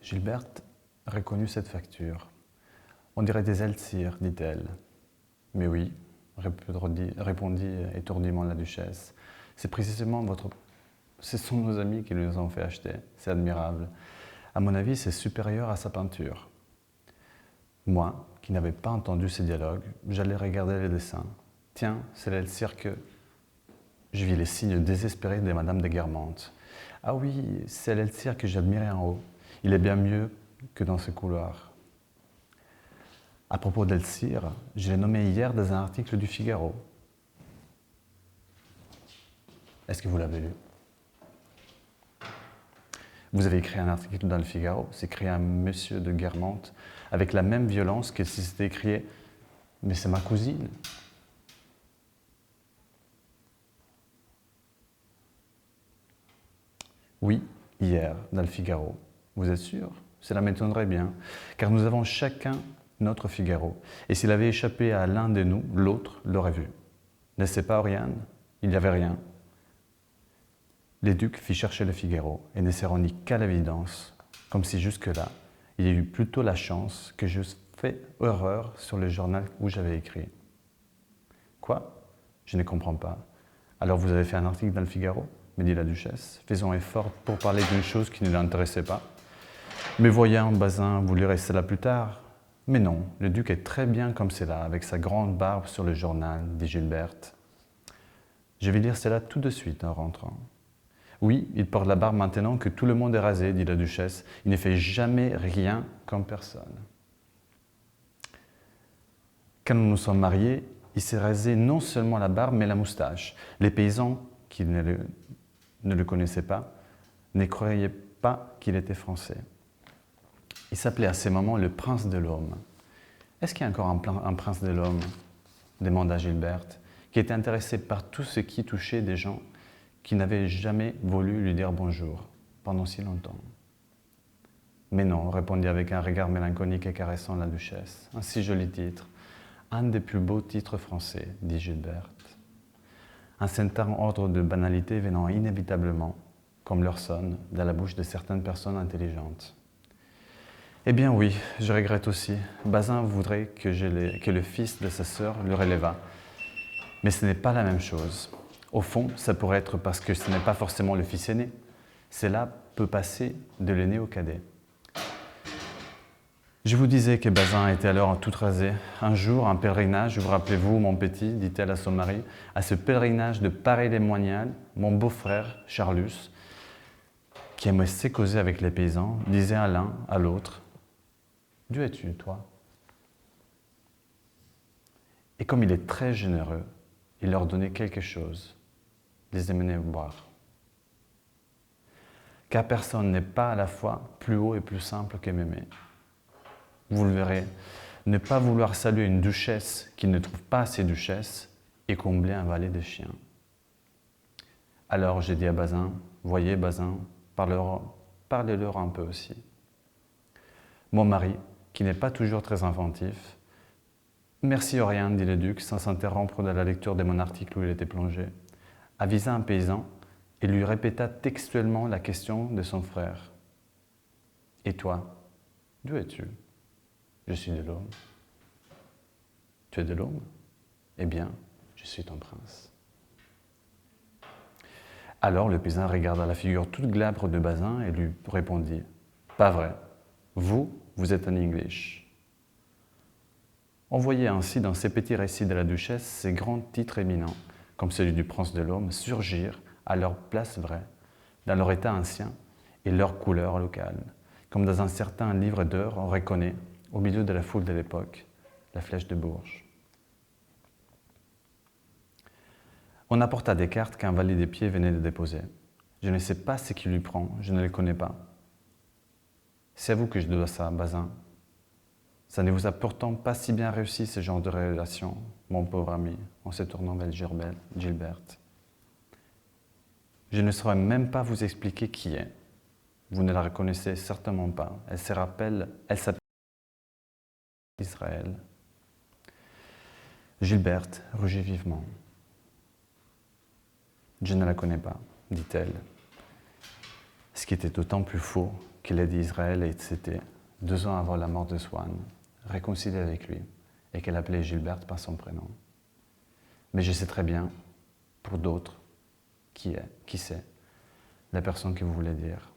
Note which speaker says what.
Speaker 1: Gilberte reconnut cette facture. On dirait des Eltsir, dit-elle. Mais oui, répondit étourdiment la duchesse. C'est précisément Ce sont nos amis qui nous ont fait acheter. C'est admirable. À mon avis, c'est supérieur à sa peinture. Moi, qui n'avais pas entendu ces dialogues, j'allais regarder les dessins. Tiens, c'est l'Eltsir que... Je vis les signes désespérés de Madame de Guermantes. Ah oui, c'est l'Eltsir que j'admirais en haut. Il est bien mieux que dans ce couloir. À propos d'Eltsir, je l'ai nommé hier dans un article du Figaro. Est-ce que vous l'avez lu? Vous avez écrit un article dans le Figaro, c'est écrit un monsieur de Guermantes, avec la même violence que si c'était écrit « Mais c'est ma cousine ». Oui, hier, dans le Figaro. Vous êtes sûr? Cela m'étonnerait bien, car nous avons chacun notre Figaro. Et s'il avait échappé à l'un de nous, l'autre l'aurait vu. N'est-ce pas, Oriane? Il n'y avait rien. L'éduc fit chercher le Figaro et ne se rendit qu'à l'évidence, comme si jusque-là, il y a eu plutôt la chance que j'eusse fait erreur sur le journal où j'avais écrit. Quoi? Je ne comprends pas. Alors vous avez fait un article dans le Figaro? Me dit la duchesse, faisant effort pour parler d'une chose qui ne l'intéressait pas. Mais voyons, Bazin voulut rester là plus tard. Mais non, le duc est très bien comme c'est là, avec sa grande barbe sur le journal, dit Gilberte. Je vais lire cela tout de suite en rentrant. Oui, il porte la barbe maintenant que tout le monde est rasé, dit la duchesse. Il ne fait jamais rien comme personne. Quand nous nous sommes mariés, il s'est rasé non seulement la barbe, mais la moustache. Les paysans qui ne le connaissaient pas ne croyaient pas qu'il était français. Il s'appelait à ces moments le prince de l'Homme. Est-ce qu'il y a encore un prince de l'Homme? Demanda Gilberte, qui était intéressée par tout ce qui touchait des gens qui n'avaient jamais voulu lui dire bonjour pendant si longtemps. Mais non, répondit avec un regard mélancolique et caressant la duchesse. Un si joli titre, un des plus beaux titres français, dit Gilberte. Un certain ordre de banalité venant inévitablement, comme leur sonne, dans la bouche de certaines personnes intelligentes. Eh bien oui, je regrette aussi. Bazin voudrait que le fils de sa sœur le relevât. Mais ce n'est pas la même chose. Au fond, ça pourrait être parce que ce n'est pas forcément le fils aîné. Cela peut passer de l'aîné au cadet. Je vous disais que Bazin était alors tout rasé. Un jour, un pèlerinage, vous rappelez-vous, mon petit, dit-elle à son mari, à ce pèlerinage de Paray-les-Moignals, mon beau-frère, Charlus, qui aimait se causer avec les paysans, disait à l'un, à l'autre, « D'où es-tu, toi ?» Et comme il est très généreux, il leur donnait quelque chose, les amenait boire. Car personne n'est pas à la fois plus haut et plus simple que Mémé. Vous le verrez, ne pas vouloir saluer une duchesse qui ne trouve pas ses duchesses et combler un valet de chiens. Alors j'ai dit à Bazin, « Voyez, Bazin, parlez-leur un peu aussi. » Mon mari, qui n'est pas toujours très inventif, « Merci, Oriane, dit le duc, sans s'interrompre de la lecture de mon article où il était plongé, avisa un paysan et lui répéta textuellement la question de son frère. « Et toi, d'où es-tu » ? « Je suis de l'Aume. »« Tu es de l'Aume ? Eh bien, je suis ton prince. » Alors le paysan regarda la figure toute glabre de Bazin et lui répondit « Pas vrai, vous êtes un English. » On voyait ainsi dans ces petits récits de la duchesse ces grands titres éminents, comme celui du prince de l'Aume, surgir à leur place vraie, dans leur état ancien et leur couleur locale, comme dans un certain livre d'heures on reconnaît, au milieu de la foule de l'époque, la flèche de Bourges. On apporta des cartes qu'un valet des pieds venait de déposer. Je ne sais pas ce qui lui prend, je ne le connais pas. C'est à vous que je dois ça, Bazin. Ça ne vous a pourtant pas si bien réussi ce genre de relation, mon pauvre ami, en se tournant vers Gilberte. Je ne saurais même pas vous expliquer qui est. Vous ne la reconnaissez certainement pas. Elle s'appelle Israël. Gilberte rugit vivement. Je ne la connais pas, dit-elle. Ce qui était d'autant plus faux qu'il ait dit Israël et c'était 2 ans avant la mort de Swann, réconcilié avec lui et qu'elle appelait Gilberte par son prénom. Mais je sais très bien, pour d'autres, qui c'est la personne que vous voulez dire.